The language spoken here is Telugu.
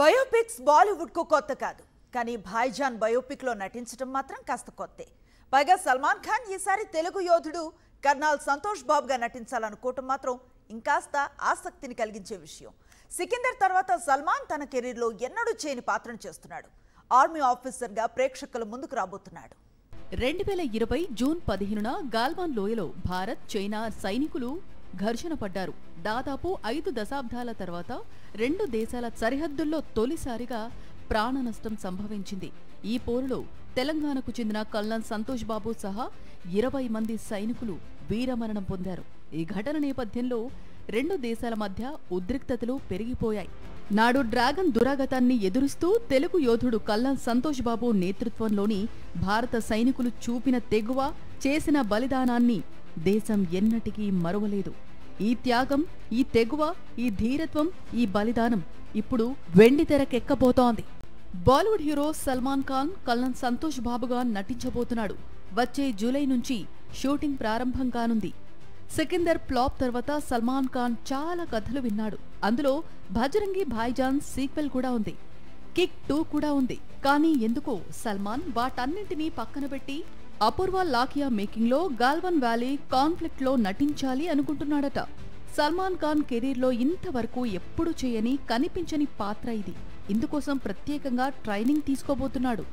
బయోపిక్స్ బాలీవుడ్ కు కొత్త కాదు, కానీ భాయిజాన్ బయోపిక్ లో నటించడం మాత్రం కాస్త కొత్తే. పైగా సల్మాన్ ఖాన్ ఈసారి తెలుగు యోధుడు కర్నల్ సంతోష్ బాబుగా నటించాలనుకోవటం మాత్రం ఇంకాస్త ఆసక్తిని కలిగించే విషయం. సికిందర్ తర్వాత సల్మాన్ తన కెరీర్లో ఎన్నడూ చేయని పాత్రను చేస్తున్నాడు. ఆర్మీ ఆఫీసర్గా ప్రేక్షకుల ముందుకు రాబోతున్నాడు. 2020 జూన్ 15న గాల్వాన్ లోయలో భారత్, చైనా సైనికులు ఘర్షణ పడ్డారు. దాదాపు 5 దశాబ్దాల తర్వాత రెండు దేశాల సరిహద్దుల్లో తొలిసారిగా ప్రాణ నష్టం సంభవించింది. ఈ పోరులో తెలంగాణకు చెందిన కల్నల్ సంతోష్ బాబు సహా 20 మంది సైనికులు వీరమరణం పొందారు. ఈ ఘటన నేపథ్యంలో రెండు దేశాల మధ్య ఉద్రిక్తతలు పెరిగిపోయాయి. నాడు డ్రాగన్ దురాగతాన్ని ఎదురుస్తూ తెలుగు యోధుడు కల్నల్ సంతోష్ బాబు నేతృత్వంలోని భారత సైనికులు చూపిన తెగువ, చేసిన బలిదానాన్ని దేశం ఎన్నటికీ మరువలేదు. ఈ త్యాగం, ఈ తెగువ, ఈ ధీరత్వం, ఈ బలిదానం ఇప్పుడు వెండితెరకెక్కబోతోంది. Bollywood hero Salman Khan colonel Santosh బాబుగా నటించబోతున్నాడు. వచ్చే జూలై నుంచి షూటింగ్ ప్రారంభం కానుంది. సికిందర్ ఫ్లాప్ తర్వాత సల్మాన్ ఖాన్ చాలా కథలు విన్నాడు. అందులో భజరంగి భాయిజాన్ సీక్వెల్ కూడా ఉంది, కిక్ 2 కూడా ఉంది. కానీ ఎందుకో సల్మాన్ వాటన్నింటినీ పక్కన పెట్టి అపూర్వ లాకియా మేకింగ్ లో గాల్వన్ వ్యాలీ కాన్ఫ్లిక్ట్ లో నటించాలి అనుకుంటున్నాడట. సల్మాన్ ఖాన్ కెరీర్ లో ఇంతవరకు ఎప్పుడూ చేయని, కనిపించని పాత్ర ఇది. ఇందుకోసం ప్రత్యేకంగా ట్రైనింగ్ తీసుకోబోతున్నాడు.